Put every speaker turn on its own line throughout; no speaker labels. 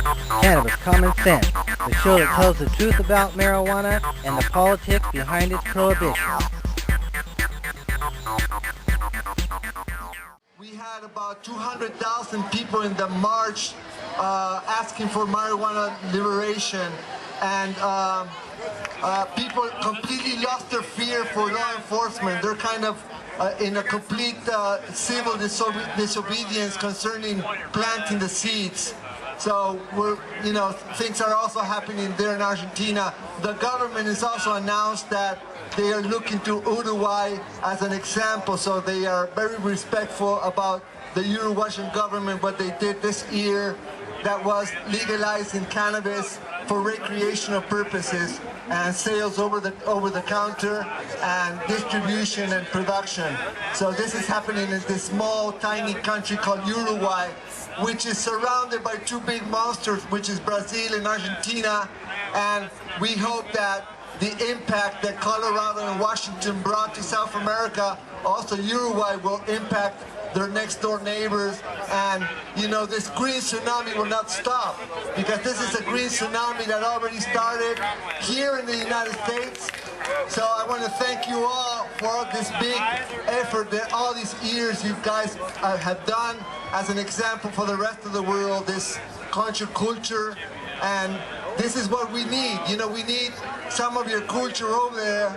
Cannabis Common Sense, the show that tells the truth about marijuana and the politics behind its prohibition.
We had about 200,000 people in the march asking for marijuana liberation, and people completely lost their fear for law enforcement. They're kind of in a complete civil disobedience concerning planting the seeds. So things are also happening there in Argentina. The government has also announced that they are looking to Uruguay as an example. So they are very respectful about the Uruguayan government, what they did this year, that was legalizing cannabis for recreational purposes and sales over the counter and distribution and production. So this is happening in this small, tiny country called Uruguay, which is surrounded by two big monsters, which is Brazil and Argentina. And we hope that the impact that Colorado and Washington brought to South America, also Uruguay will impact their next door neighbors. And this green tsunami will not stop, because this is a green tsunami that already started here in the United States. So I want to thank you all for this big effort that all these years you guys have done as an example for the rest of the world, this culture. And this is what we need. We need some of your culture over there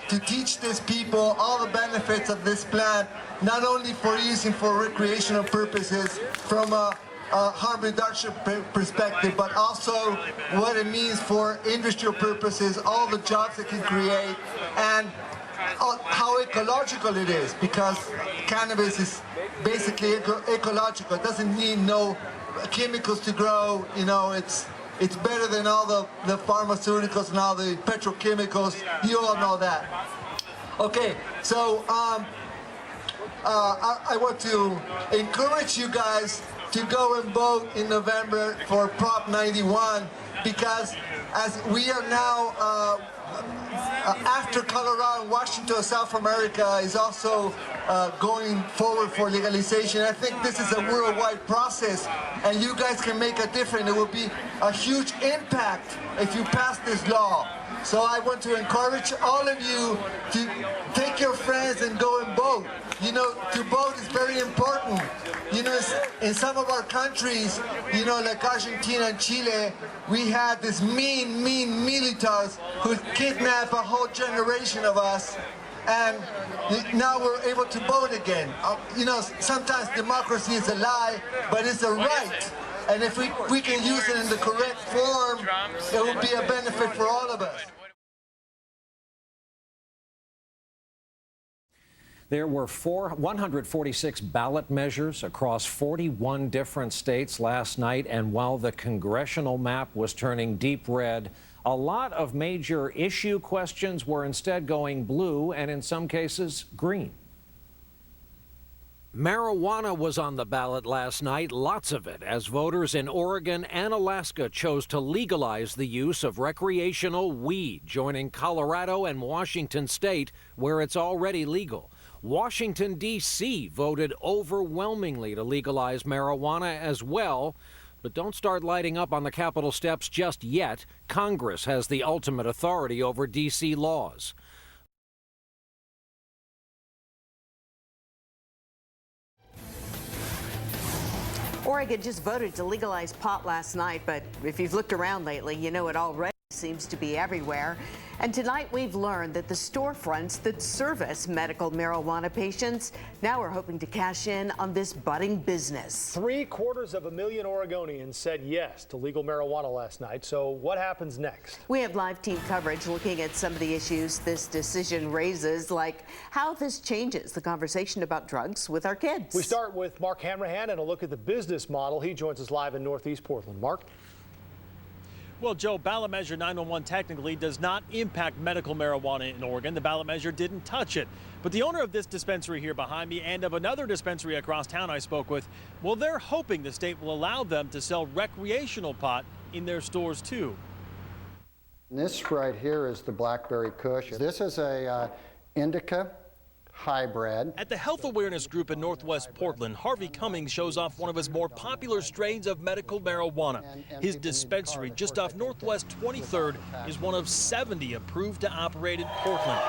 to teach these people all the benefits of this plant, not only for using for recreational purposes from a harm reduction perspective, but also what it means for industrial purposes, all the jobs it can create, and how ecological it is, because cannabis is basically ecological. It doesn't need no chemicals to grow. It's better than all the pharmaceuticals and all the petrochemicals. You all know that. Okay, so I want to encourage you guys to go and vote in November for Prop 91, because as we are now after Colorado and Washington, South America is also going forward for legalization. I think this is a worldwide process, and you guys can make a difference. It will be a huge impact if you pass this law. So I want to encourage all of you to take your friends and go and vote. To vote is very important. In some of our countries, like Argentina and Chile, we had this mean militaries who kidnapped a whole generation of us, and now we're able to vote again. Sometimes democracy is a lie, but it's a right. And if we can use it in the correct form, it will be a benefit for all of us.
There were 146 ballot measures across 41 different states last night, and while the congressional map was turning deep red, a lot of major issue questions were instead going blue and in some cases green. Marijuana was on the ballot last night, lots of it, as voters in Oregon and Alaska chose to legalize the use of recreational weed, joining Colorado and Washington state, where it's already legal. Washington, D.C. voted overwhelmingly to legalize marijuana as well. But don't start lighting up on the Capitol steps just yet. Congress has the ultimate authority over D.C. laws.
Oregon just voted to legalize pot last night, but if you've looked around lately, it already seems to be everywhere. And tonight we've learned that the storefronts that service medical marijuana patients now are hoping to cash in on this budding business.
750,000 Oregonians said yes to legal marijuana last night. So what happens next?
We have live team coverage looking at some of the issues this decision raises, like how this changes the conversation about drugs with our kids.
We start with Mark Hanrahan and a look at the business model. He joins us live in Northeast Portland. Mark?
Well, Joe, ballot measure 911 technically does not impact medical marijuana in Oregon. The ballot measure didn't touch it. But the owner of this dispensary here behind me and of another dispensary across town I spoke with, well, they're hoping the state will allow them to sell recreational pot in their stores too.
This right here is the Blackberry Kush. This is a indica hybrid.
At the health awareness group in Northwest Portland, Harvey Cummings shows off one of his more popular strains of medical marijuana. His dispensary just off Northwest 23rd is one of 70 approved to operate in Portland.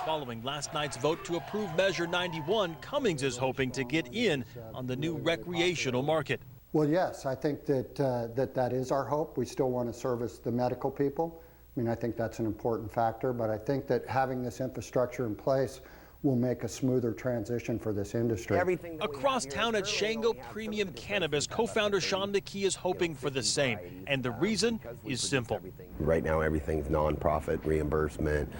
Following last night's vote to approve Measure 91, Cummings is hoping to get in on the new recreational market.
Well, yes, I think that that is our hope. We still want to service the medical people. I mean, I think that's an important factor, but I think that having this infrastructure in place will make a smoother transition for this industry.
Across town at Shango Premium Cannabis, co-founder Sean McKee is hoping for the same, and the reason is simple.
Right now, everything's nonprofit reimbursement,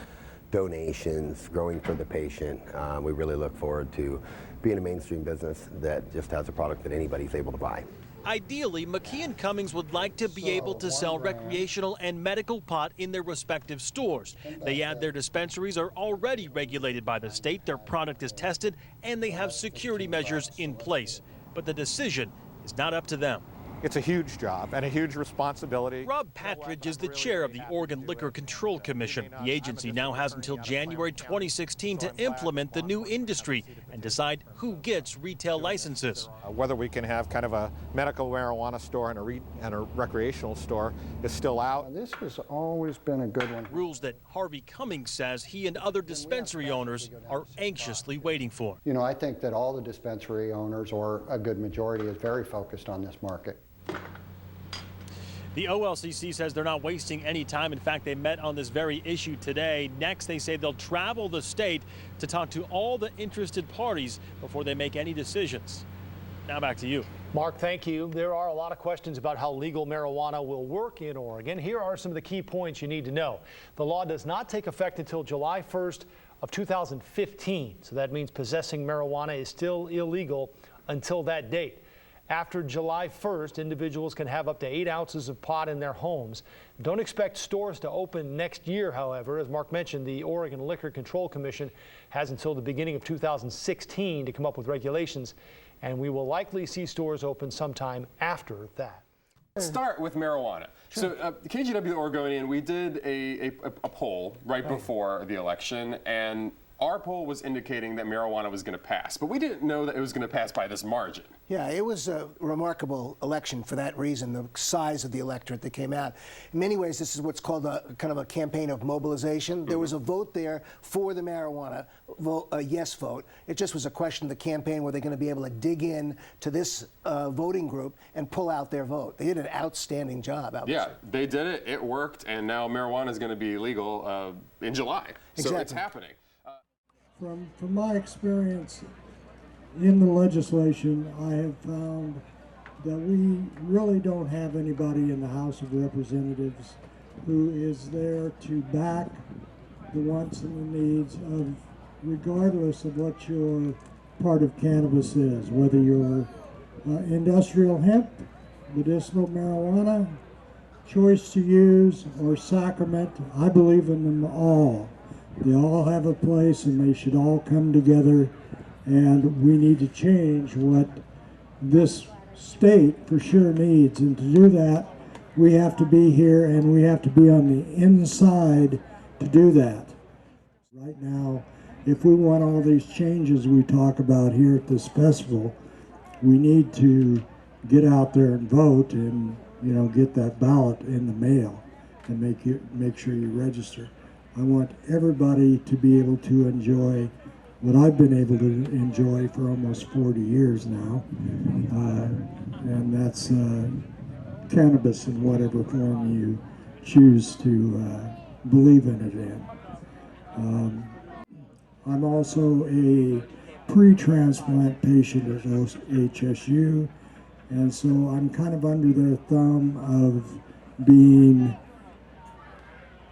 donations, growing for the patient. We really look forward to being a mainstream business that just has a product that anybody's able to buy.
Ideally, McKee and Cummings would like to be able to sell recreational and medical pot in their respective stores. They add their dispensaries are already regulated by the state, their product is tested, and they have security measures in place. But the decision is not up to them.
It's a huge job and a huge responsibility.
Rob Patridge is the chair of the Oregon Liquor Control Commission. The agency now has until January 2016 to implement the new industry and decide who gets retail licenses.
Whether we can have kind of a medical marijuana store and a recreational store is still out.
This has always been a good one.
Rules that Harvey Cummings says he and other dispensary owners are anxiously waiting for.
You know, I think that all the dispensary owners, or a good majority, is very focused on this market.
The OLCC says they're not wasting any time. In fact, they met on this very issue today. Next, they say they'll travel the state to talk to all the interested parties before they make any decisions. Now back to you.
Mark, thank you. There are a lot of questions about how legal marijuana will work in Oregon. Here are some of the key points you need to know. The law does not take effect until July 1st of 2015. So that means possessing marijuana is still illegal until that date. After July 1st, individuals can have up to 8 ounces of pot in their homes. Don't expect stores to open next year, however. As Mark mentioned, the Oregon Liquor Control Commission has until the beginning of 2016 to come up with regulations, and we will likely see stores open sometime after that.
Let's start with marijuana. Sure. So KGW The Oregonian, we did a poll right before the election, and our poll was indicating that marijuana was going to pass, but we didn't know that it was going to pass by this margin.
Yeah, it was a remarkable election for that reason, the size of the electorate that came out. In many ways, this is what's called a kind of a campaign of mobilization. There was a vote there for the marijuana, a yes vote. It just was a question of the campaign, were they going to be able to dig in to this voting group and pull out their vote. They did an outstanding job.
Yeah, they did it. It worked, and now marijuana is going to be legal in July.
Exactly.
So it's happening.
From my experience in the legislation, I have found that we really don't have anybody in the House of Representatives who is there to back the wants and the needs of, regardless of what your part of cannabis is, whether you're industrial hemp, medicinal marijuana, choice to use, or sacrament. I believe in them all. They all have a place and they should all come together, and we need to change what this state for sure needs. And to do that, we have to be here and we have to be on the inside to do that. Right now, if we want all these changes we talk about here at this festival, we need to get out there and vote and, you know, get that ballot in the mail and make sure you register. I want everybody to be able to enjoy what I've been able to enjoy for almost 40 years now, and that's cannabis in whatever form you choose to believe in it in. I'm also a pre-transplant patient at HSU, and so I'm kind of under their thumb of being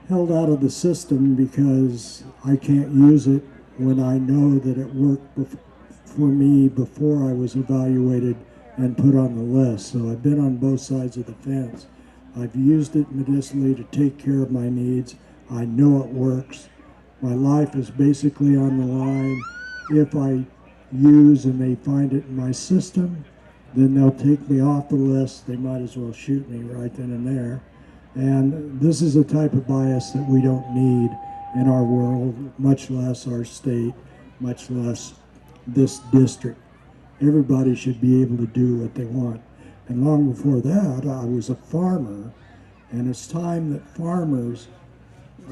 held out of the system because I can't use it when I know that it worked for me before I was evaluated and put on the list. So I've been on both sides of the fence. I've used it medicinally to take care of my needs. I know it works. My life is basically on the line. If I use and they find it in my system, then they'll take me off the list. They might as well shoot me right then and there. And this is a type of bias that we don't need in our world, much less our state, much less this district. Everybody should be able to do what they want. And long before that, I was a farmer, and it's time that farmers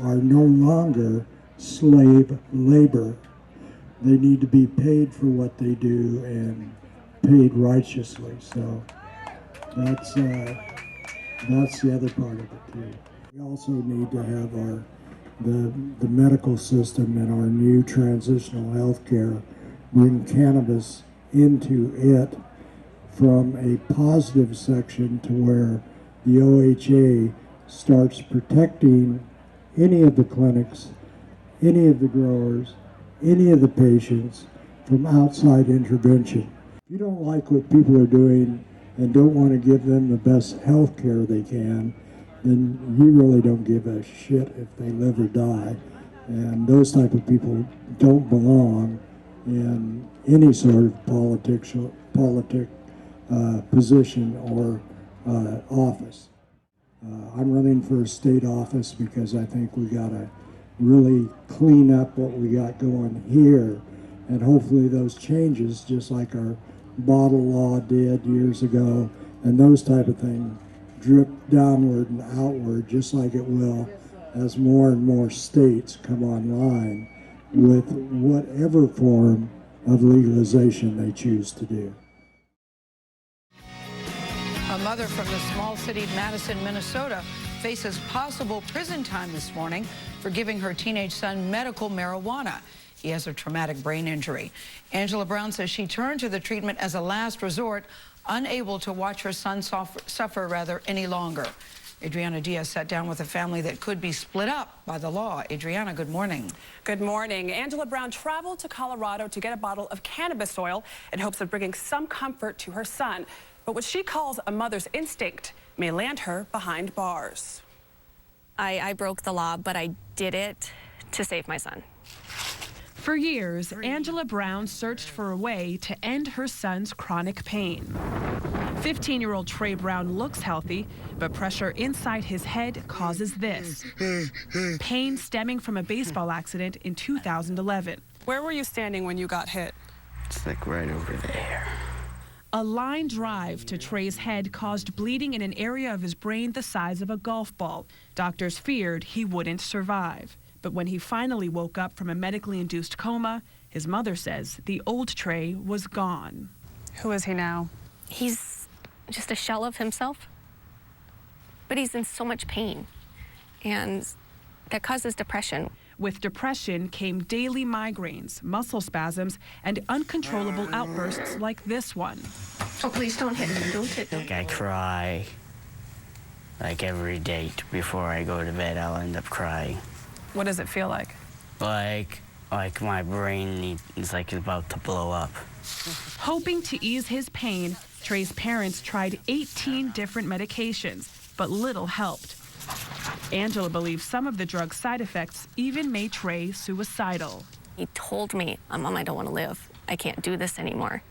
are no longer slave labor. They need to be paid for what they do and paid righteously. So that's the other part of it too. We also need to have the medical system and our new transitional health care bring cannabis into it from a positive section to where the OHA starts protecting any of the clinics, any of the growers, any of the patients from outside intervention. If you don't like what people are doing and don't want to give them the best health care they can, then you really don't give a shit if they live or die. And those type of people don't belong in any sort of position or office. I'm running for a state office because I think we got to really clean up what we got going here, and hopefully those changes, just like our bottle law did years ago, and those type of things drip downward and outward, just like it will as more and more states come online with whatever form of legalization they choose to do.
A mother from the small city of Madison, Minnesota, faces possible prison time this morning for giving her teenage son medical marijuana. He has a traumatic brain injury. Angela Brown says she turned to the treatment as a last resort, unable to watch her son suffer any longer. Adriana Diaz sat down with a family that could be split up by the law. Adriana, good morning.
Good morning. Angela Brown traveled to Colorado to get a bottle of cannabis oil in hopes of bringing some comfort to her son. But what she calls a mother's instinct may land her behind bars.
I broke the law, but I did it to save my son.
For years, Angela Brown searched for a way to end her son's chronic pain. 15-year-old Trey Brown looks healthy, but pressure inside his head causes this. Pain stemming from a baseball accident in 2011.
Where were you standing when you got hit?
It's like right over there.
A line drive to Trey's head caused bleeding in an area of his brain the size of a golf ball. Doctors feared he wouldn't survive. But when he finally woke up from a medically induced coma, his mother says the old Trey was gone.
Who is he now?
He's just a shell of himself. But he's in so much pain, and that causes depression.
With depression came daily migraines, muscle spasms, and uncontrollable outbursts like this one.
Oh, please don't hit him. Don't hit him.
I cry like every day before I go to bed. I'll end up crying.
What does it feel like?
Like my brain is like about to blow up.
Hoping to ease his pain, Trey's parents tried 18 different medications, but little helped. Angela believes some of the drug's side effects even made Trey suicidal.
He told me, Mom, I don't want to live. I can't do this anymore.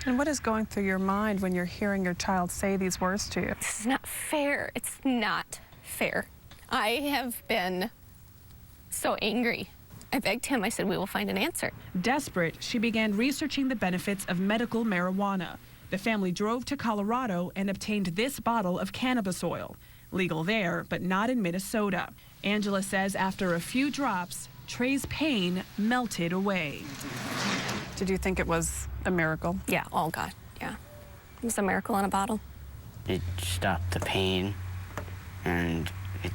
And what is going through your mind when you're hearing your child say these words to you?
This is not fair. It's not fair. I have been so angry. I begged him. I said, we will find an answer.
Desperate, she began researching the benefits of medical marijuana. The family drove to Colorado and obtained this bottle of cannabis oil. Legal there, but not in Minnesota. Angela says after a few drops, Trey's pain melted away.
Did you think it was a miracle?
Yeah, oh God, yeah. It was a miracle in a bottle.
It stopped the pain, and it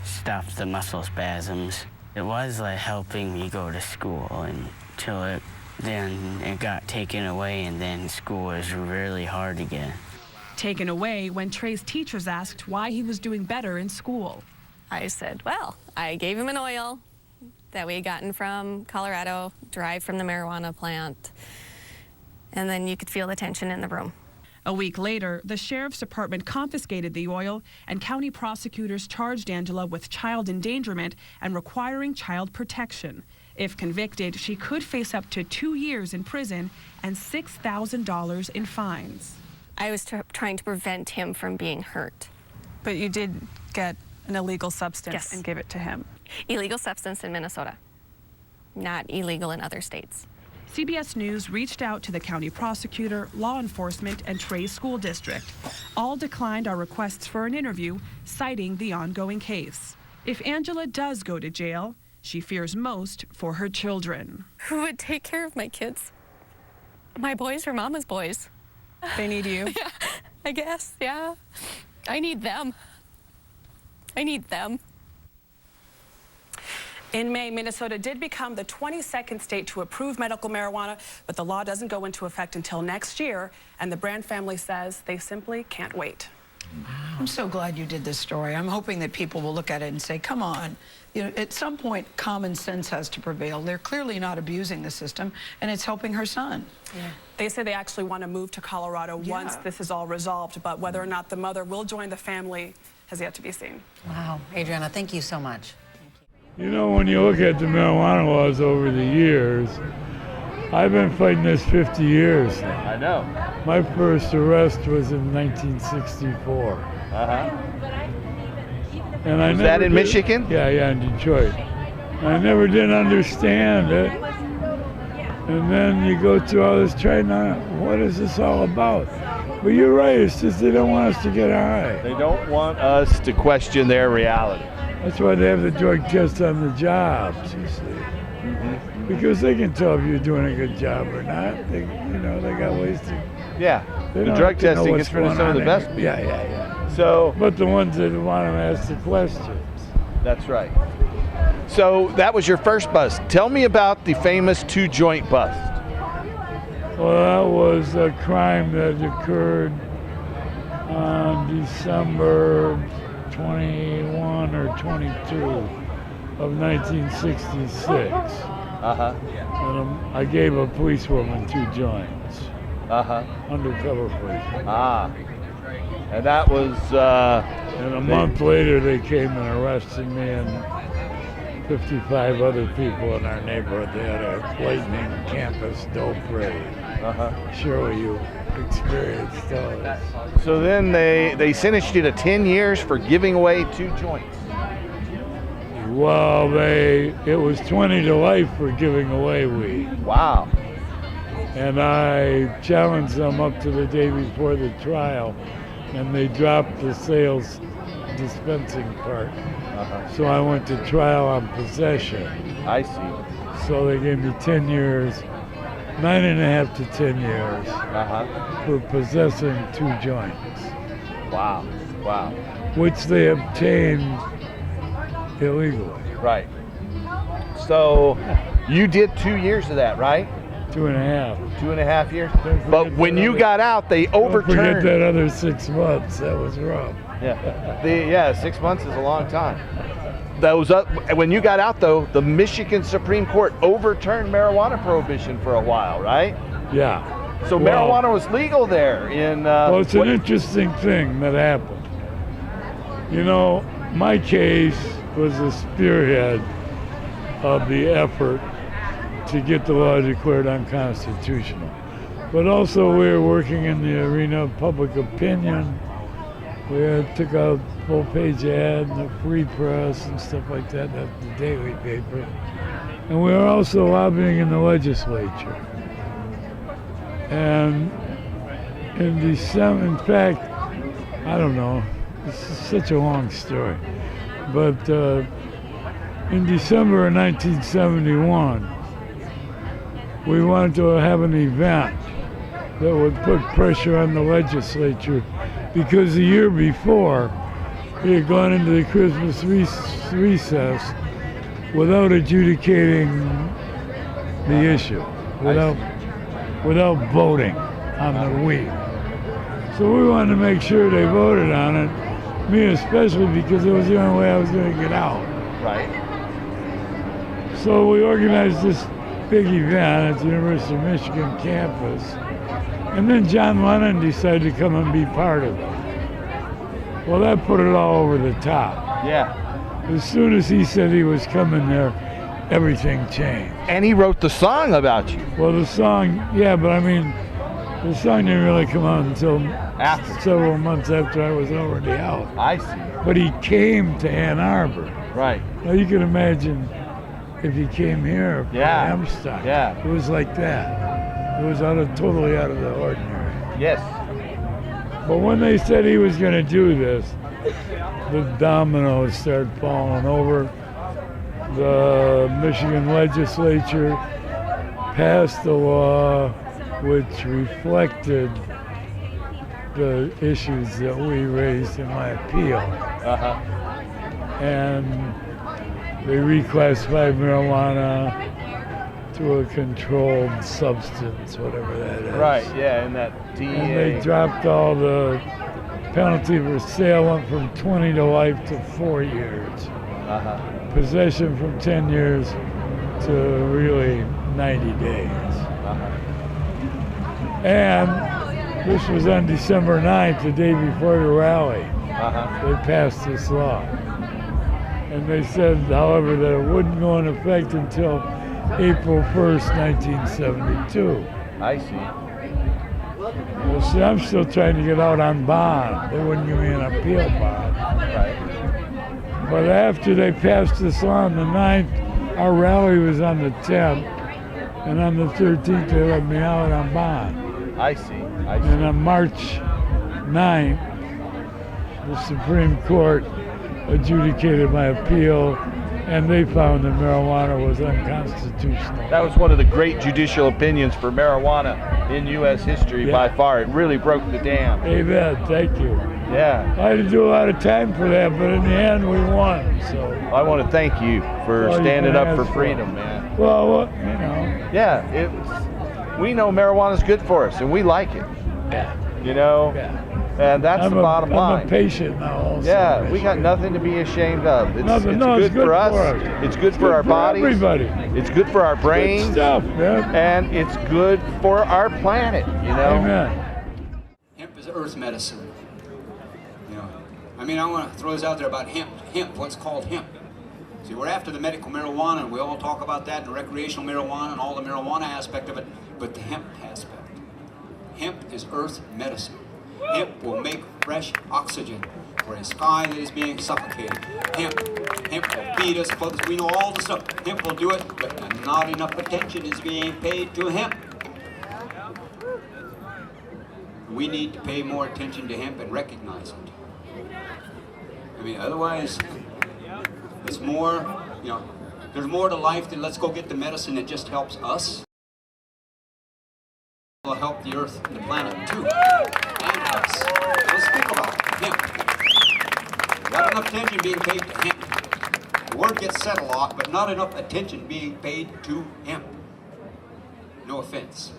stopped the muscle spasms. It was like helping me go to school until it got taken away, and then school was really hard again.
Taken away when Trey's teachers asked why he was doing better in school.
I said, well, I gave him an oil that we had gotten from Colorado, derived from the marijuana plant, and then you could feel the tension in the room.
A week later, the sheriff's department confiscated the oil, and county prosecutors charged Angela with child endangerment and requiring child protection. If convicted, she could face up to 2 years in prison and $6,000 in fines.
I was trying to prevent him from being hurt.
But you did get an illegal substance
Yes.
and give it to him.
Illegal substance in Minnesota, not illegal in other states.
CBS News reached out to the county prosecutor, law enforcement, and Trey's school district. All declined our requests for an interview, citing the ongoing case. If Angela does go to jail, she fears most for her children.
Who would take care of my kids? My boys or mama's boys?
They need you.
Yeah, I guess, yeah. I need them. I need them.
In May, Minnesota did become the 22nd state to approve medical marijuana, but the law doesn't go into effect until next year, and the Brand family says they simply can't wait.
I'm so glad you did this story. I'm hoping that people will look at it and say, come on. You know, at some point, common sense has to prevail. They're clearly not abusing the system, and it's helping her son.
Yeah. They say they actually want to move to Colorado once this is all resolved, but whether or not the mother will join the family has yet to be seen.
Wow. Adriana, thank you so much.
You know, when you look at the marijuana laws over the years, I've been fighting this 50 years now.
I know.
My first arrest was in 1964. And I
Was that in
never did-
Michigan?
Yeah, in Detroit. I never did understand it. And then you go through all this trying to, what is this all about? But you're right, it's just they don't want us to get high.
They don't want us to question their reality.
That's why they have the drug test on the jobs, you see. Because they can tell if you're doing a good job or not. They, you know, they got ways to.
Yeah,
They
the
don't
drug
have to know
testing
what's
gets rid of
going
some of
on
the best
in
people.
here. Yeah.
So,
but the ones that want to ask the questions.
That's right. So that was your first bust. Tell me about the famous 2-joint bust.
Well, that was a crime that occurred on December 21 or 22 of 1966. And I gave a policewoman 2 joints. Undercover police.
And that was.
And a month later, they came and arrested me and 55 other people in our neighborhood. They had a lightning campus dope raid. Surely you experienced those.
So then they sentenced you to 10 years for giving away 2 joints.
Well, it was 20 to life for giving away weed.
Wow.
And I challenged them up to the day before the trial, and they dropped the sales dispensing part. So I went to trial on possession.
I see.
So they gave me 10 years, 9.5 to 10 years for possessing 2 joints.
Wow.
Which they obtained illegally.
Right. So you did 2 years of that, right?
2.5.
2.5 years. But when you got out, they overturned.
Don't forget that other 6 months. That was rough.
Yeah. 6 months is a long time. When you got out, though, the Michigan Supreme Court overturned marijuana prohibition for a while, right?
Yeah.
So marijuana was legal there in.
Well, it's an interesting thing that happened. You know, my case was a spearhead of the effort to get the law declared unconstitutional. But also we were working in the arena of public opinion. We took a full-page ad in the Free Press and stuff like that, the daily paper. And we were also lobbying in the legislature. And in December, in fact, I don't know, this is such a long story, but in December of 1971, we wanted to have an event that would put pressure on the legislature because the year before, we had gone into the Christmas recess without adjudicating the issue, without voting on the weed. So we wanted to make sure they voted on it, me especially because it was the only way I was going to get out.
Right.
So we organized this big event at the University of Michigan campus, and then John Lennon decided to come and be part of it. Well, that put it all over the top.
Yeah.
As soon as he said he was coming there, everything changed.
And he wrote the song about you.
Well, the song, yeah, but I mean, The song didn't really come out until several months after I was already out.
I see.
But he came to Ann Arbor.
Right.
Now you can imagine if he came here for
Yeah.
Hempstead.
Yeah.
It was like that. It was totally out of the ordinary.
Yes.
But when they said he was going to do this, the dominoes started falling over. The Michigan legislature passed a law which reflected the issues that we raised in my appeal. And they reclassified marijuana to a controlled substance, whatever that is.
Right, yeah, and that DEA.
And they dropped all the penalty for sale went from 20 to life to 4 years. Possession from 10 years to really 90 days. And this was on December 9th, the day before the rally. They passed this law. And they said, however, that it wouldn't go into effect until April 1st, 1972.
I see.
Well, see, I'm still trying to get out on bond. They wouldn't give me an appeal bond.
Right.
But after they passed this law on the 9th, our rally was on the 10th, and on the 13th they let me out on bond.
I see.
And on March 9th, the Supreme Court adjudicated my appeal, and they found that marijuana was unconstitutional.
That was one of the great judicial opinions for marijuana in U.S. history by far. It really broke the dam.
Amen. Thank you.
Yeah.
I had to do a lot of time for that, but in the end we won. So
I want to thank you for
Well, you
standing
can
up for
ask
freedom,
for it.
man.
Well, you know.
Yeah, we know marijuana's good for us, and we like it.
Yeah.
You know?
Yeah.
And that's the bottom line.
I'm a patient now also.
Yeah, we got nothing to be ashamed of. It's,
It's
good for us. It's good for our bodies.
Everybody.
It's good for our brains.
Good stuff, man.
And it's good for our planet, you know?
Amen.
Hemp is earth medicine. You know, I mean, I want to throw this out there about hemp. Hemp, what's called hemp? See, we're after the medical marijuana, and we all talk about that, and the recreational marijuana, and all the marijuana aspect of it, but the hemp aspect. Hemp is earth medicine. Hemp will make fresh oxygen for a sky that is being suffocated. Hemp will feed us, clothe us, we know all the stuff. Hemp will do it, but not enough attention is being paid to hemp. We need to pay more attention to hemp and recognize it. I mean, otherwise, it's more, you know, there's more to life than let's go get the medicine that just helps us. Will help the earth and the planet too, and us. Let's think about it. Hemp. Not enough attention being paid to hemp. The word gets said a lot, but not enough attention being paid to hemp. No offense.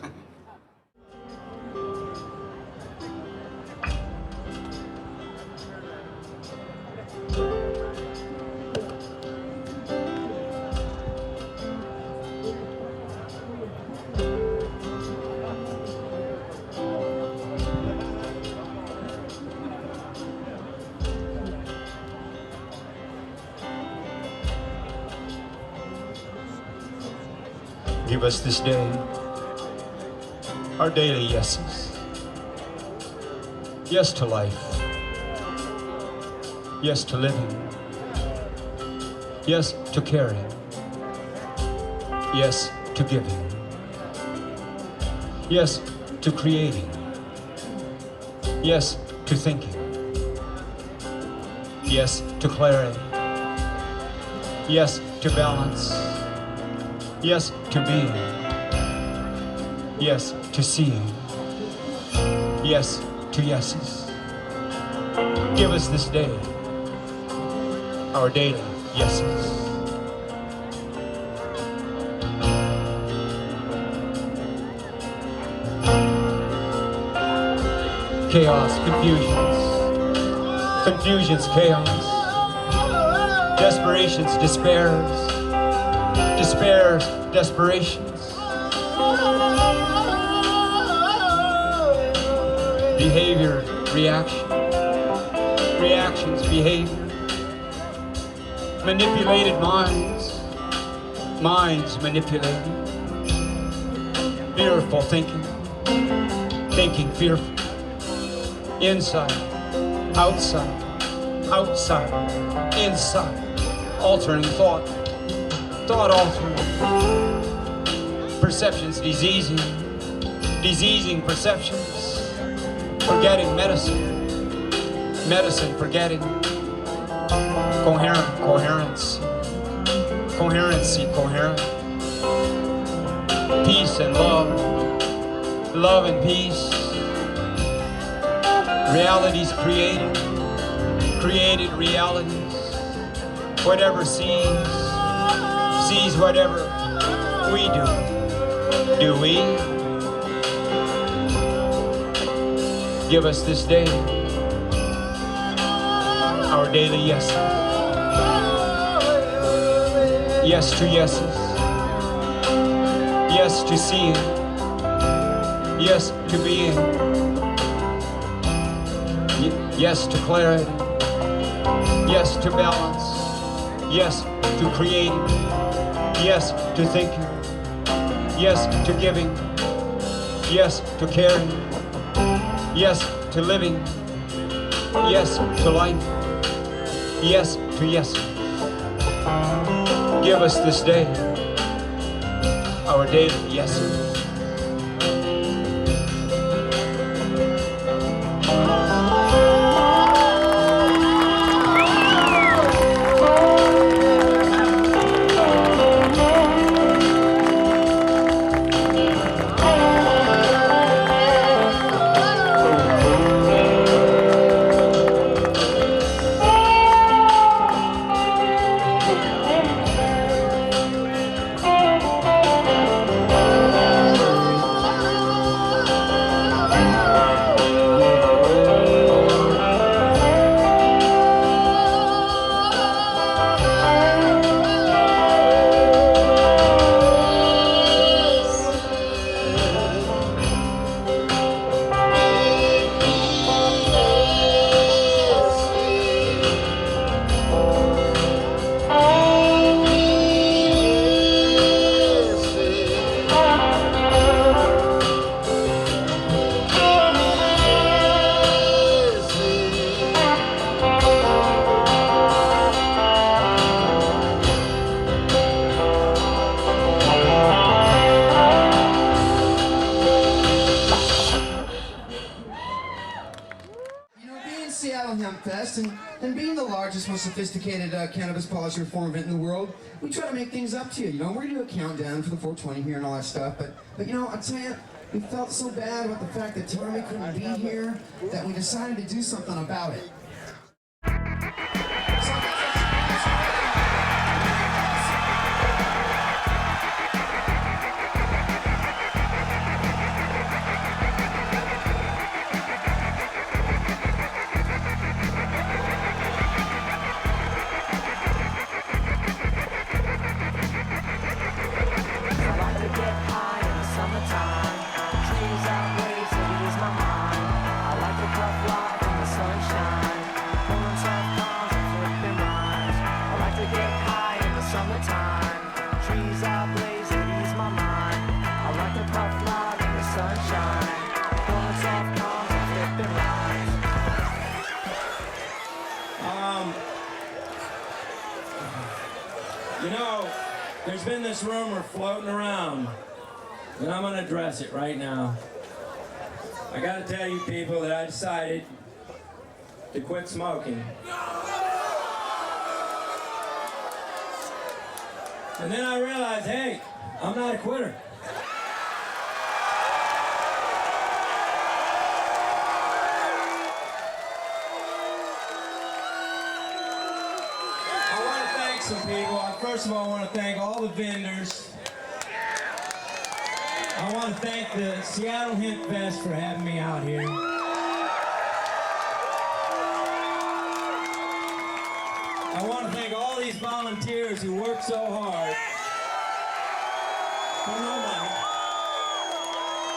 Give us this day our daily yeses. Yes to life. Yes to living. Yes to caring. Yes to giving. Yes to creating. Yes to thinking. Yes to clarity. Yes to balance. Yes to being. Yes to seeing. Yes to yeses. Give us this day our daily yeses. Chaos, confusions, chaos, desperations, despairs, despairs, desperations, behavior, reaction, reactions, behavior, manipulated minds, minds manipulated, fearful thinking, thinking fearful. Inside, outside, outside, inside, altering thought, thought altering. Perceptions diseasing, diseasing perceptions. Forgetting medicine, medicine forgetting. Coherent, coherence, coherency, coherent. Peace and love, love and peace. Realities created, created realities. Whatever sees, sees whatever we do. Do we? Give us this day our daily yeses. Yes to yeses. Yes to seeing. Yes to being. Yes to clarity. Yes to balance. Yes to creating. Yes to thinking. Yes to giving. Yes to caring. Yes to living. Yes to life. Yes to yes. Give us this day our daily yeses.
And being the largest, most sophisticated cannabis policy reform event in the world, we try to make things up to you. You know, we're gonna do a countdown for the 420 here and all that stuff. But you know, I'll tell you, we felt so bad about the fact that Tommy couldn't be here that we decided to do something about it.
You know, there's been this rumor floating around, and I'm going to address it right now. I got to tell you people that I decided to quit smoking. And then I realized, hey, I'm not a quitter. Some people. First of all, I want to thank all the vendors. I want to thank the Seattle Hemp Fest for having me out here. I want to thank all these volunteers who work so hard for no money.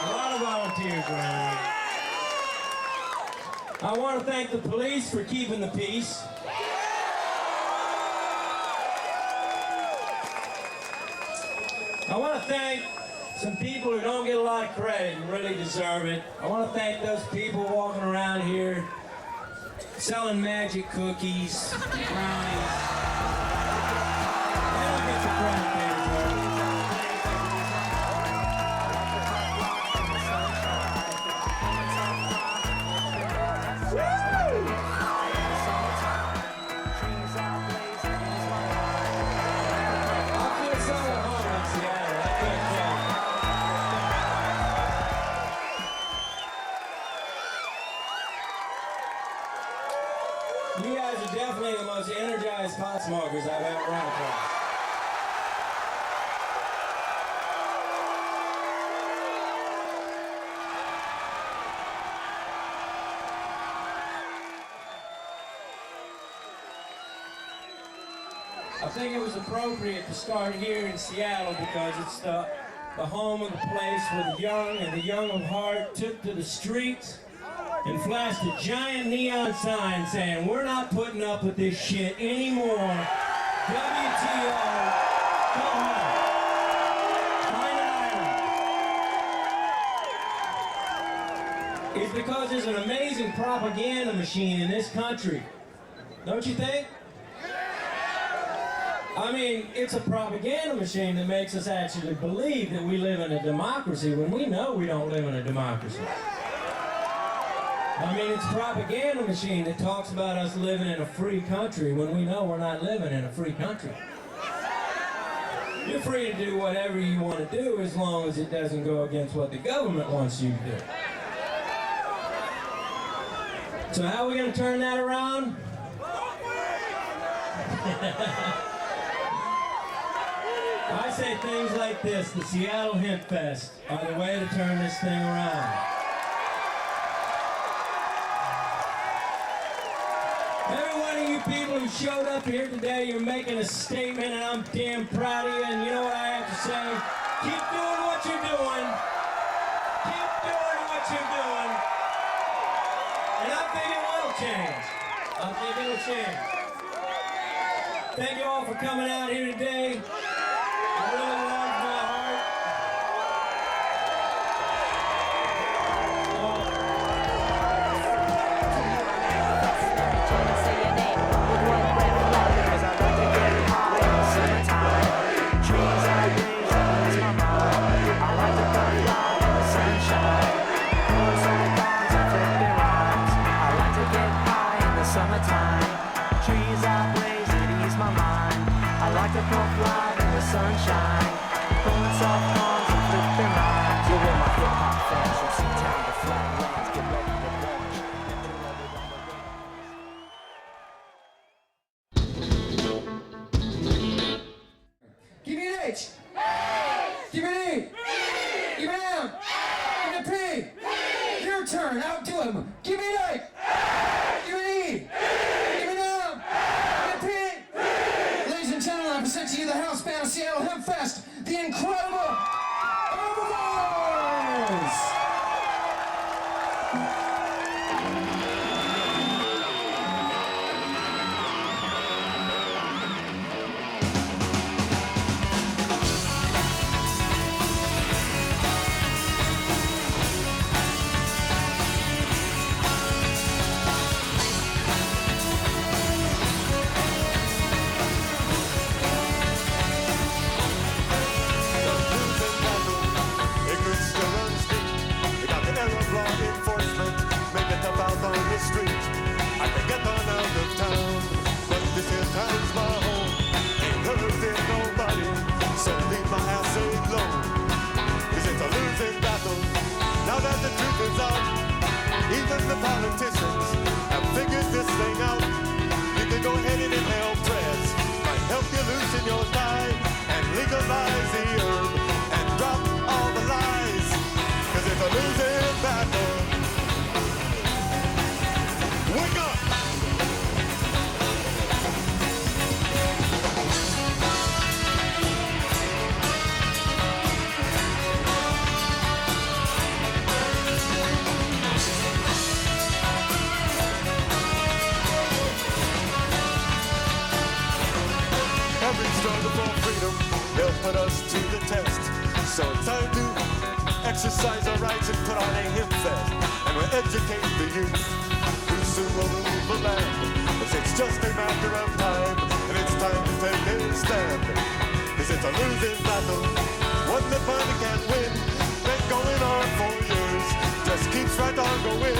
A lot of volunteers around here. I want to thank the police for keeping the peace. I want to thank some people who don't get a lot of credit and really deserve it. I want to thank those people walking around here selling magic cookies, brownies. They don't get the credit they deserve. You guys are definitely the most energized pot smokers I've ever run across. I think it was appropriate to start here in Seattle because it's the home of the place where the young and the young of heart took to the streets and flashed a giant neon sign saying, "We're not putting up with this shit anymore. WTO, go home. Find an island." It's because there's an amazing propaganda machine in this country. Don't you think? I mean, it's a propaganda machine that makes us actually believe that we live in a democracy when we know we don't live in a democracy. I mean, it's a propaganda machine that talks about us living in a free country when we know we're not living in a free country. You're free to do whatever you want to do as long as it doesn't go against what the government wants you to do. So how are we going to turn that around? I say things like this: the Seattle Hemp Fest are the way to turn this thing around. Every one of you people who showed up here today, you're making a statement, and I'm damn proud of you. And you know what I have to say? Keep doing what you're doing. Keep doing what you're doing. And I think it will change. I think it will change. Thank you all for coming out here today. I really love my heart.
Summertime, trees are blazing, ease my mind. I like to go fly in the sunshine.
gonna do? Exercise our rights and put on a hemp fest. And we'll educate the youth who soon will rule the land. 'Cause it's just a matter of time, and it's time to take a stand. 'Cause it's a losing battle, one the party can't win. Been going on for years, just keeps right on going.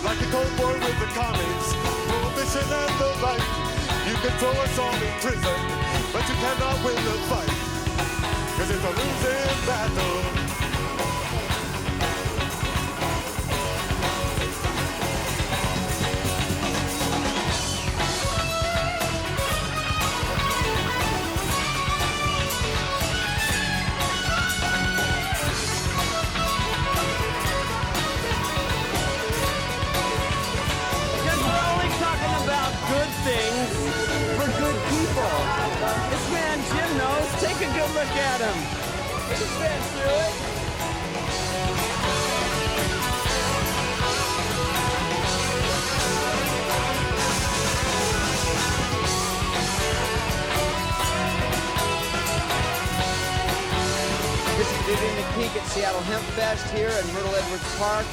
Like a Cold War with the commies, prohibition and the like. You can throw us all in prison, but you cannot win the fight. 'Cause it's a losing battle.
Things for good people. This man Jim knows. Take a good look at him. He's been through it.
This is Vivian McPeak at Seattle Hemp Fest here at Myrtle Edwards Park.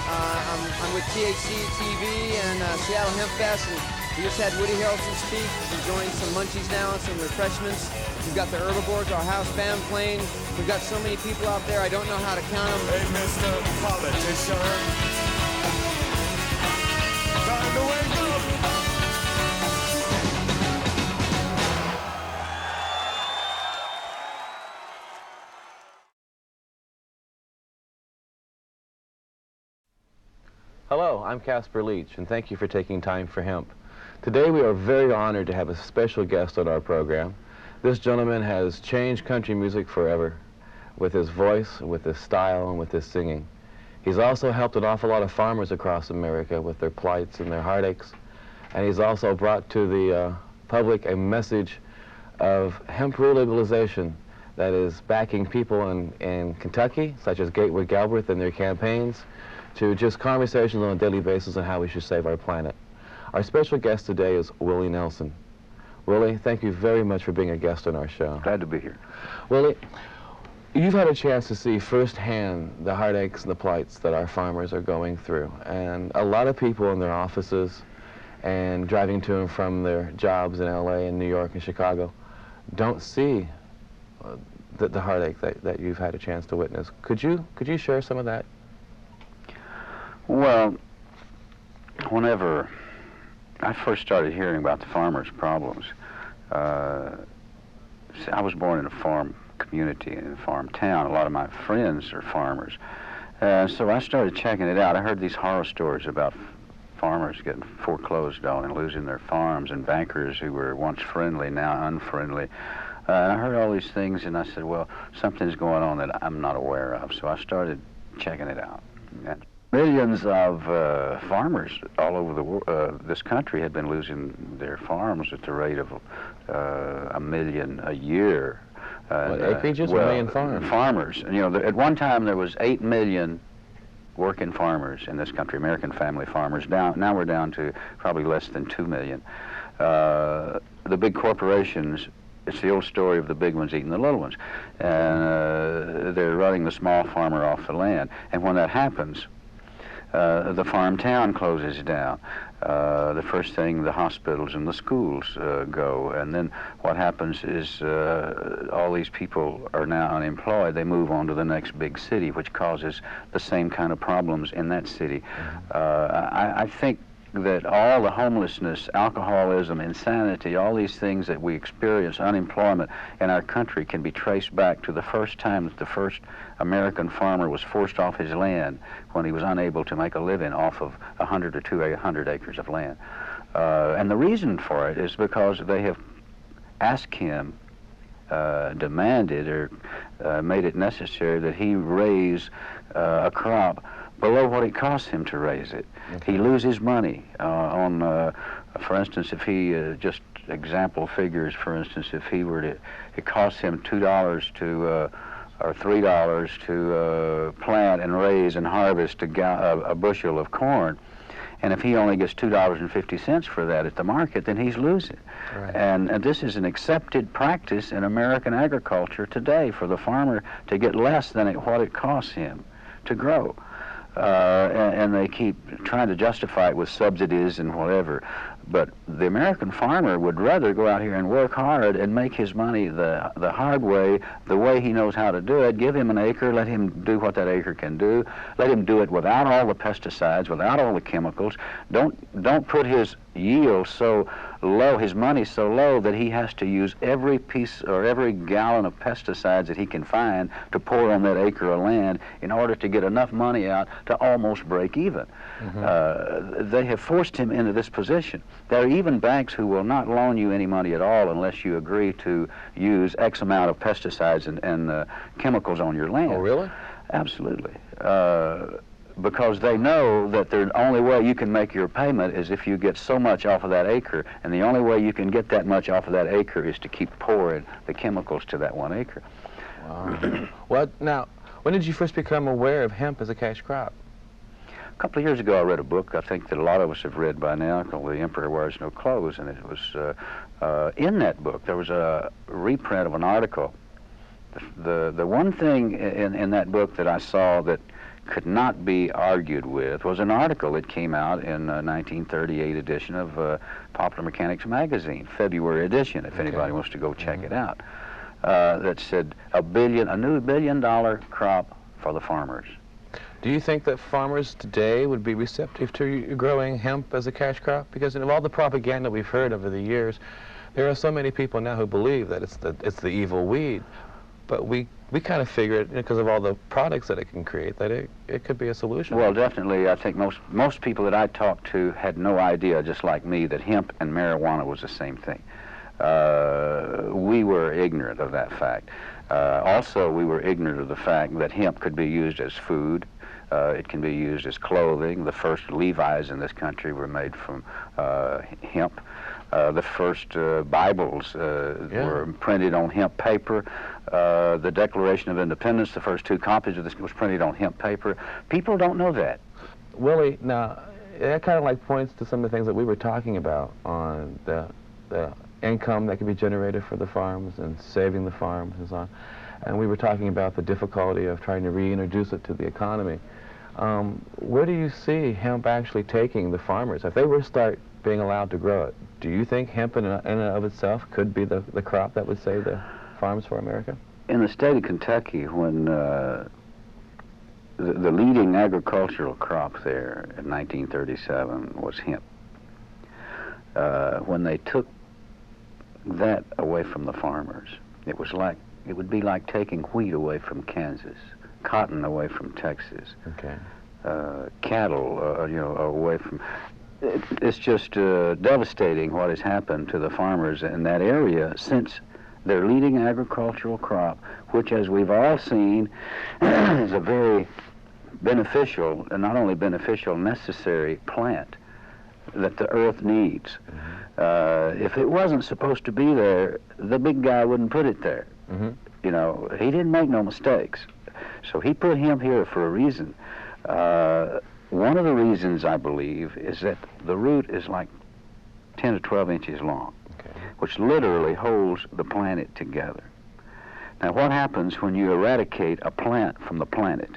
I'm with THC TV and Seattle Hemp Fest. And we just had Woody Harrelson speak, enjoying some munchies now and some refreshments. We've got the herbivores, our house band playing. We've got so many people out there, I don't know how to count them.
Hey, Mr. Politician, time to wake up.
Hello, I'm Casper Leach, and thank you for taking time for hemp. Today we are very honored to have a special guest on our program. This gentleman has changed country music forever with his voice, with his style, and with his singing. He's also helped an awful lot of farmers across America with their plights and their heartaches. And he's also brought to the public a message of hemp legalization that is backing people in Kentucky, such as Gateway Galbraith and their campaigns, to just conversations on a daily basis on how we should save our planet. Our special guest today is Willie Nelson. Willie, thank you very much for being a guest on our show.
Glad to be here.
Willie, you've had a chance to see firsthand the heartaches and the plights that our farmers are going through. And a lot of people in their offices and driving to and from their jobs in LA and New York and Chicago don't see the heartache that you've had a chance to witness. Could you share some of that?
Well, whenever I first started hearing about the farmers' problems, see, I was born in a farm community, in a farm town. A lot of my friends are farmers. So I started checking it out. I heard these horror stories about farmers getting foreclosed on and losing their farms, and bankers who were once friendly, now unfriendly. And I heard all these things, and I said, well, something's going on that I'm not aware of. So I started checking it out. And millions of farmers all over the world, this country, had been losing their farms at the rate of 1 million a year.
What, acreages or million farms?
Farmers. You know, at one time there was 8 million working farmers in this country, American family farmers. Now we're down to probably less than 2 million. The big corporations, it's the old story of the big ones eating the little ones. And they're running the small farmer off the land. And when that happens, the farm town closes down. The first thing, the hospitals and the schools go. And then what happens is all these people are now unemployed. They move on to the next big city, which causes the same kind of problems in that city. I think that all the homelessness, alcoholism, insanity, all these things that we experience, unemployment in our country, can be traced back to the first time that the first American farmer was forced off his land when he was unable to make a living off of 100 or 200 acres of land. And the reason for it is because they have asked him, demanded or made it necessary that he raise a crop below what it costs him to raise it. Okay. He loses money on, for instance, if he, just example figures, for instance, if he were to, it costs him $2 to, or $3 to plant and raise and harvest a bushel of corn, And if he only gets $2.50 for that at the market, then he's losing.
Right.
And this is an accepted practice in American agriculture today for the farmer to get less than what it costs him to grow. And they keep trying to justify it with subsidies and whatever. But the American farmer would rather go out here and work hard and make his money the hard way, the way he knows how to do it. Give him an acre, let him do what that acre can do. Let him do it without all the pesticides, without all the chemicals. Don't put his yield so low, his money so low that he has to use every piece or every gallon of pesticides that he can find to pour on that acre of land in order to get enough money out to almost break even. They have forced him into this position. There are even banks who will not loan you any money at all unless you agree to use X amount of pesticides and chemicals on your land.
Oh, really?
Absolutely. Because they know that the only way you can make your payment is if you get so much off of that acre, and the only way you can get that much off of that acre is to keep pouring the chemicals to that 1 acre.
Wow. Well, now, when did you first become aware of hemp as a cash crop?
A couple of years ago, I read a book I think that a lot of us have read by now called The Emperor Wears No Clothes, and it was in that book there was a reprint of an article. The one thing in that book that I saw that could not be argued with was an article that came out in 1938 edition of Popular Mechanics magazine, February edition, if anybody wants to go check it out, that said a new $1 billion crop for the farmers.
Do you think that farmers today would be receptive to you growing hemp as a cash crop? Because of all the propaganda we've heard over the years, there are so many people now who believe that it's the evil weed. But we kind of figured, because of all the products that it can create, that it could be a solution.
Well, definitely. I think most people that I talked to had no idea, just like me, that hemp and marijuana was the same thing. We were ignorant of that fact. Also, we were ignorant of the fact that hemp could be used as food. It can be used as clothing. The first Levi's in this country were made from hemp. The first Bibles were printed on hemp paper. The Declaration of Independence, the first 2 copies of this was printed on hemp paper. People don't know that.
Willie, now, that kind of like points to some of the things that we were talking about on the income that can be generated for the farms and saving the farms and so on. And we were talking about the difficulty of trying to reintroduce it to the economy. Where do you see hemp actually taking the farmers? If they were to start being allowed to grow it, do you think hemp in and of itself could be the crop that would save the farms for America?
In the state of Kentucky, when the leading agricultural crop there in 1937 was hemp, when they took that away from the farmers, it would be like taking wheat away from Kansas, cotton away from Texas, cattle, away from. It's just devastating what has happened to the farmers in that area since their leading agricultural crop, which, as we've all seen, is a very beneficial, and not only beneficial, necessary plant that the earth needs. If it wasn't supposed to be there, the big guy wouldn't put it there. You know, he didn't make no mistakes. So he put hemp here for a reason. One of the reasons, I believe, is that the root is like 10 to 12 inches long, which literally holds the planet together. Now, what happens when you eradicate a plant from the planet?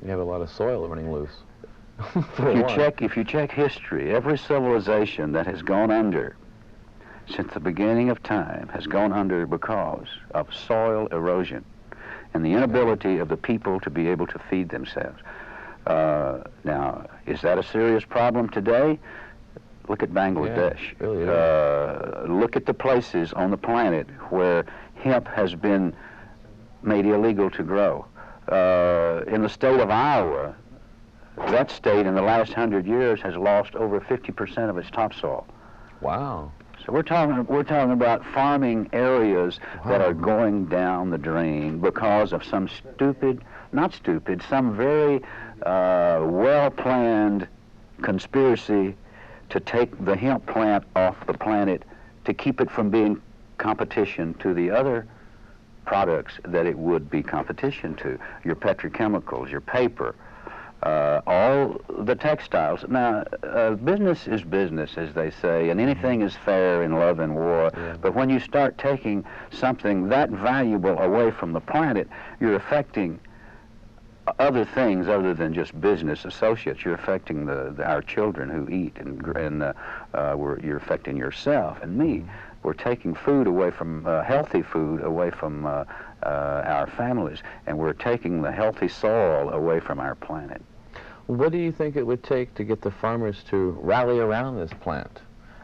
You have a lot of soil running loose.
If you check history, every civilization that has gone under since the beginning of time has gone under because of soil erosion and the inability of the people to be able to feed themselves. Now, is that a serious problem today? Look at Bangladesh.
Yeah, really
look at the places on the planet where hemp has been made illegal to grow. In the state of Iowa, that state in the last 100 years has lost over 50% of its topsoil.
Wow.
So we're talking about farming areas that are going down the drain because of some some very well-planned conspiracy to take the hemp plant off the planet to keep it from being competition to the other products that it would be competition to. Your petrochemicals, your paper, all the textiles. Now, business is business, as they say, and anything is fair in love and war. But when you start taking something that valuable away from the planet, you're affecting other things other than just business associates. You're affecting our children who eat, and you're affecting yourself and me. We're taking food away from, healthy food away from our families, and we're taking the healthy soil away from our planet.
What do you think it would take to get the farmers to rally around this plant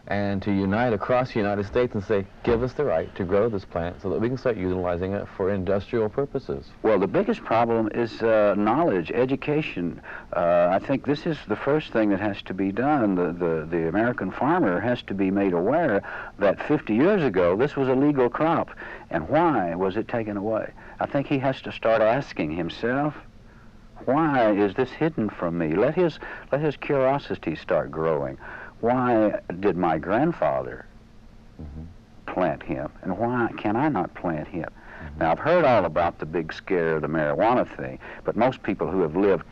and to unite across the United States and say, give us the right to grow this plant so that we can start utilizing it for industrial purposes?
Well, the biggest problem is knowledge, education. I think this is the first thing that has to be done. The American farmer has to be made aware that 50 years ago this was a legal crop, and why was it taken away? I think he has to start asking himself, why is this hidden from me? Let his curiosity start growing. Why did my grandfather plant hemp, and why can I not plant hemp? Now, I've heard all about the big scare, the marijuana thing, but most people who have lived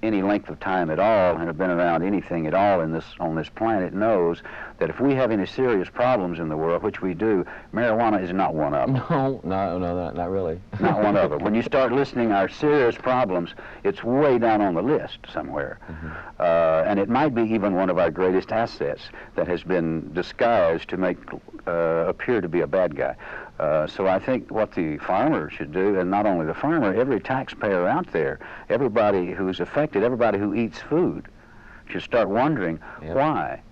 any length of time at all and have been around anything at all on this planet knows that if we have any serious problems in the world, which we do, marijuana is not one of them.
No, not really.
Not one of them. When you start listing our serious problems, it's way down on the list somewhere. And it might be even one of our greatest assets that has been disguised to make appear to be a bad guy. So I think what the farmer should do, and not only the farmer, every taxpayer out there, everybody who's affected, everybody who eats food, should start wondering, why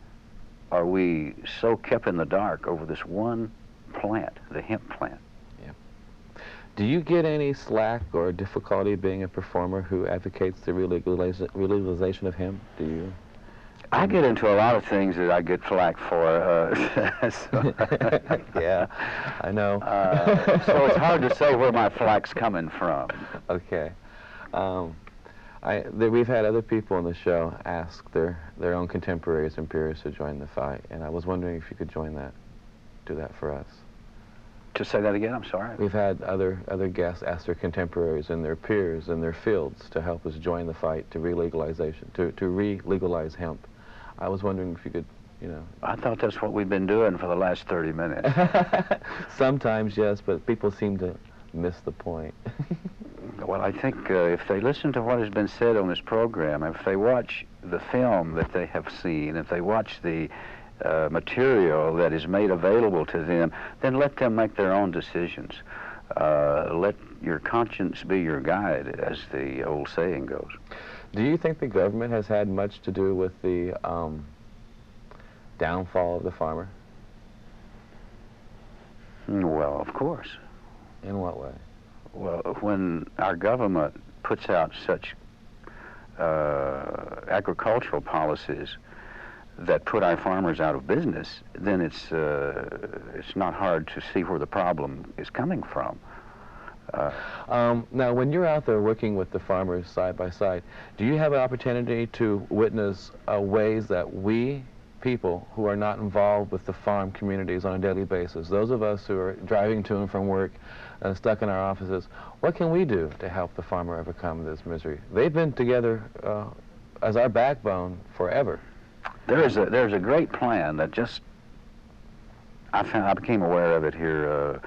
are we so kept in the dark over this one plant, the hemp plant?
Do you get any slack or difficulty being a performer who advocates the relegalization of hemp? Do you?
I get into a lot of things that I get flack for.
Yeah, I know.
So it's hard to say where my flack's coming from.
Okay. We've had other people on the show ask their own contemporaries and peers to join the fight, and I was wondering if you could do that for us.
To say that again, I'm sorry.
We've had other guests ask their contemporaries and their peers in their fields to help us join the fight to re-legalization, to re-legalize hemp. I was wondering if you could,
I thought that's what we've been doing for the last 30 minutes.
Sometimes, yes, but people seem to miss the point.
Well, I think if they listen to what has been said on this program, if they watch the film that they have seen, if they watch the material that is made available to them, then let them make their own decisions. Let your conscience be your guide, as the old saying goes.
Do you think the government has had much to do with the downfall of the farmer?
Well, of course.
In what way?
Well, when our government puts out such agricultural policies that put our farmers out of business, then it's not hard to see where the problem is coming from.
Now, when you're out there working with the farmers side by side, do you have an opportunity to witness ways that we, people who are not involved with the farm communities on a daily basis, those of us who are driving to and from work, stuck in our offices, what can we do to help the farmer overcome this misery? They've been together as our backbone forever.
There's a great plan that just I became aware of it here a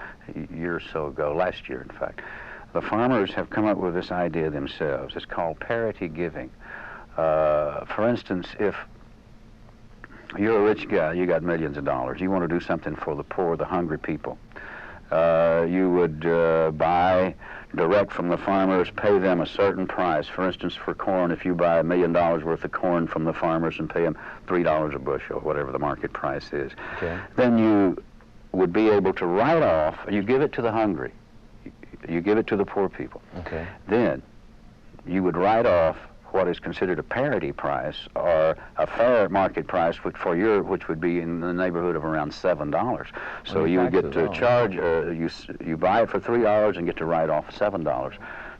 year or so ago, last year in fact. The farmers have come up with this idea themselves. It's called parity giving. For instance, if you're a rich guy, you got millions of dollars, you want to do something for the poor, the hungry people. You would buy direct from the farmers, pay them a certain price. For instance, for corn, if you buy $1 million worth of corn from the farmers and pay them $3 a bushel, whatever the market price is, then you would be able to write off, you give it to the hungry, you give it to the poor people. Then you would write off what is considered a parity price, or a fair market price, which would be in the neighborhood of around $7. So you would get to charge, you buy it for $3 and get to write off $7.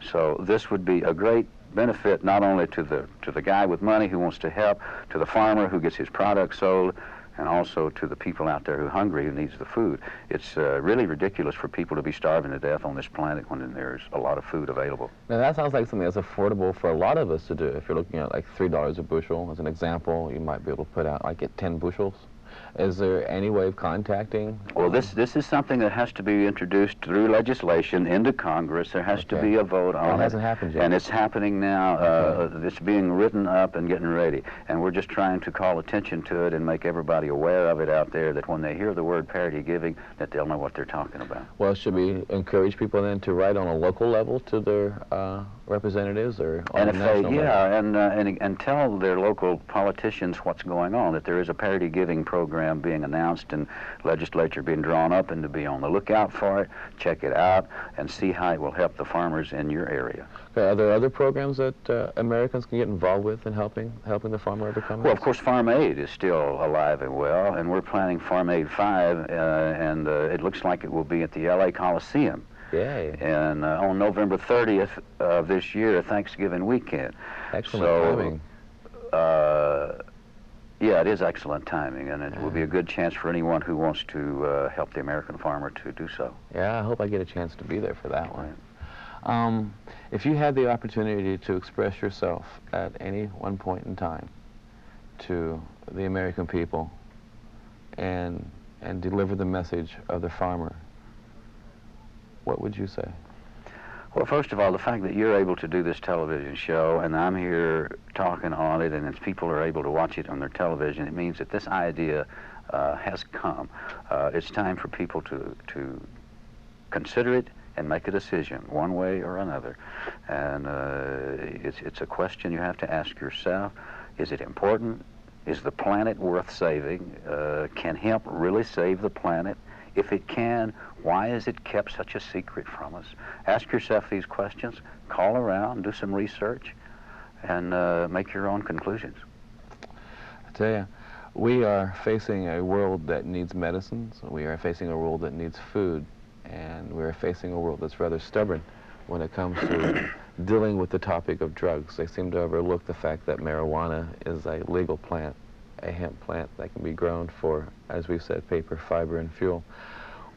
So this would be a great benefit not only to the guy with money who wants to help, to the farmer who gets his product sold, and also to the people out there who are hungry, who needs the food. It's really ridiculous for people to be starving to death on this planet when there's a lot of food available.
Now that sounds like something that's affordable for a lot of us to do. If you're looking at like $3 a bushel as an example, you might be able to put out like get 10 bushels. Is there any way of contacting?
Well, this is something that has to be introduced through legislation into Congress. There has to be a vote on it.
It hasn't happened yet.
And it's happening now. It's being written up and getting ready. And we're just trying to call attention to it and make everybody aware of it out there, that when they hear the word parity giving, that they'll know what they're talking about.
Well, should we encourage people then to write on a local level to their representatives or on
And
a
if
national
they,
level?
and tell their local politicians what's going on, that there is a parity giving program being announced and legislature being drawn up, and to be on the lookout for it, check it out, and see how it will help the farmers in your area.
Okay, are there other programs that Americans can get involved with in helping the farmer overcome
Well,
this?
of course, Farm Aid is still alive and well, and we're planning Farm Aid 5, and it looks like it will be at the LA Coliseum.
Yay.
And on November 30th of this year, Thanksgiving weekend.
Excellent timing.
Yeah, it is excellent timing, and it will be a good chance for anyone who wants to help the American farmer to do so.
Yeah, I hope I get a chance to be there for that one. If you had the opportunity to express yourself at any one point in time to the American people and deliver the message of the farmer, what would you say?
Well, first of all, the fact that you're able to do this television show, and I'm here talking on it, and if people are able to watch it on their television, it means that this idea has come. It's time for people to consider it and make a decision, one way or another. And it's a question you have to ask yourself. Is it important? Is the planet worth saving? Can hemp really save the planet? If it can, why is it kept such a secret from us? Ask yourself these questions, call around, do some research, and make your own conclusions.
I tell you, we are facing a world that needs medicines, we are facing a world that needs food, and we are facing a world that's rather stubborn when it comes to dealing with the topic of drugs. They seem to overlook the fact that marijuana is a legal plant, a hemp plant that can be grown for, as we've said, paper, fiber, and fuel.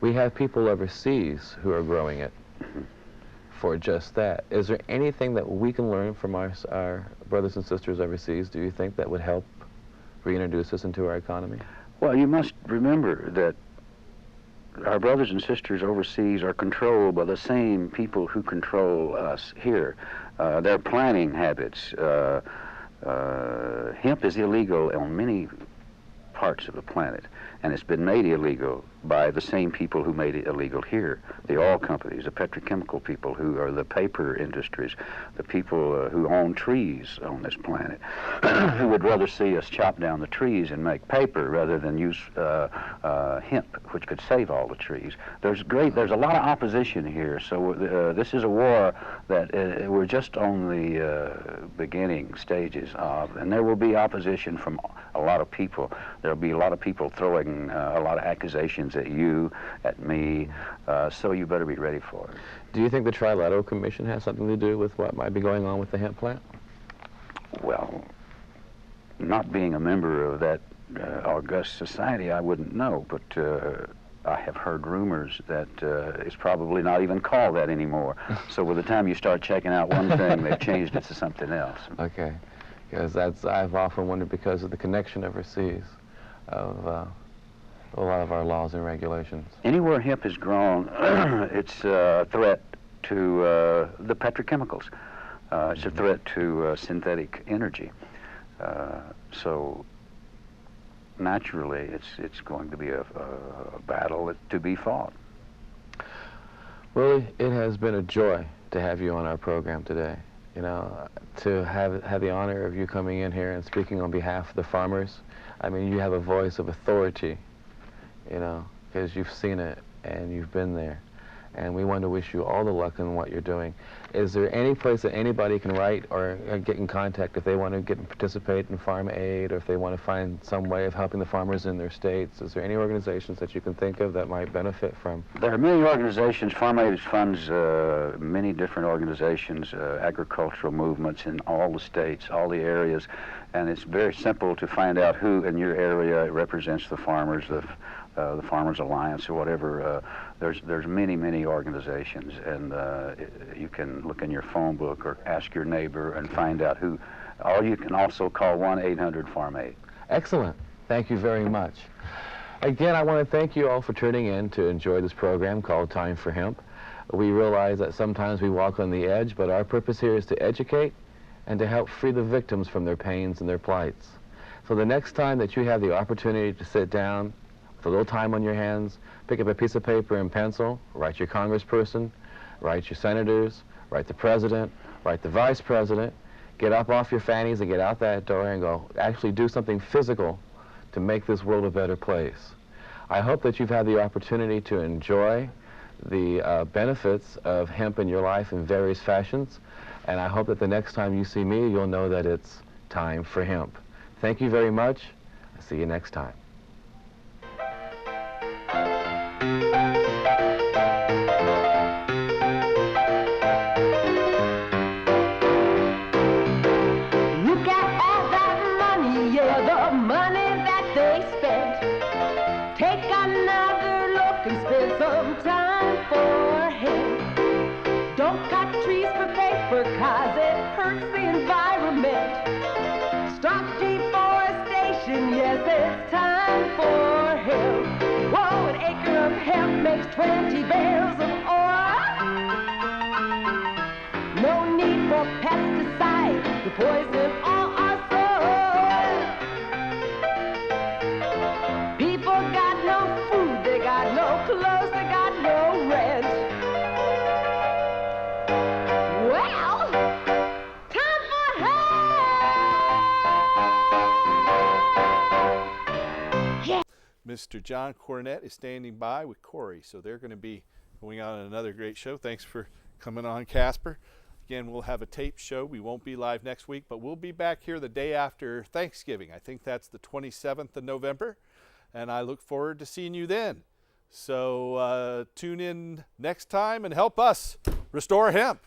We have people overseas who are growing it for just that. Is there anything that we can learn from our brothers and sisters overseas, do you think, that would help reintroduce us into our economy?
Well, you must remember that our brothers and sisters overseas are controlled by the same people who control us here. Their planning habits. Hemp is illegal on many parts of the planet, and it's been made illegal by the same people who made it illegal here. The oil companies, the petrochemical people, who are the paper industries, the people who own trees on this planet, who would rather see us chop down the trees and make paper rather than use hemp, which could save all the trees. There's a lot of opposition here, so this is a war that we're just on the beginning stages of, and there will be opposition from a lot of people. There'll be a lot of people throwing a lot of accusations at you, at me, so you better be ready for it.
Do you think the Trilateral Commission has something to do with what might be going on with the hemp plant?
Well, not being a member of that august society, I wouldn't know, but I have heard rumors that it's probably not even called that anymore. So by the time you start checking out one thing, they've changed it to something else.
Okay, because I've often wondered, because of the connection overseas of a lot of our laws and regulations.
Anywhere hemp is grown, it's a threat to the petrochemicals. It's a threat to synthetic energy. So naturally, it's going to be a battle to be fought.
Willie, it has been a joy to have you on our program today. You know, to have the honor of you coming in here and speaking on behalf of the farmers. I mean, you have a voice of authority, you know, because you've seen it and you've been there. and we want to wish you all the luck in what you're doing. Is there any place that anybody can write or get in contact if they want to get and participate in farm aid, or if they want to find some way of helping the farmers in their states? Is there any organizations that you can think of that might benefit from?
There are many organizations. Farm Aid funds many different organizations, agricultural movements in all the states, all the areas, and it's very simple to find out who in your area represents the farmers, the Farmers Alliance or whatever. There's many organizations, and you can look in your phone book or ask your neighbor and find out who. Or you can also call 1-800-FARM-AID.
Excellent. Thank you very much. Again, I want to thank you all for tuning in to enjoy this program called Time for Hemp. We realize that sometimes we walk on the edge, but our purpose here is to educate and to help free the victims from their pains and their plights. So the next time that you have the opportunity to sit down with a little time on your hands, pick up a piece of paper and pencil, write your congressperson, write your senators, write the president, write the vice president, get up off your fannies and get out that door and go actually do something physical to make this world a better place. I hope that you've had the opportunity to enjoy the benefits of hemp in your life in various fashions, and I hope that the next time you see me, you'll know that it's time for hemp. Thank you very much. I'll see you next time.
Cause it hurts the environment. Stop deforestation, yes, it's time for hemp. Whoa, an acre of hemp makes 20 bales of oil. No need for pesticides to poison all our soil. People got no food, they got no clothes, they got no rent.
Mr. John Cornett is standing by with Corey, so they're going to be going on another great show. Thanks for coming on, Casper. Again, we'll have a tape show. We won't be live next week, but we'll be back here the day after Thanksgiving. I think that's the 27th of November, and I look forward to seeing you then. So tune in next time and help us restore hemp.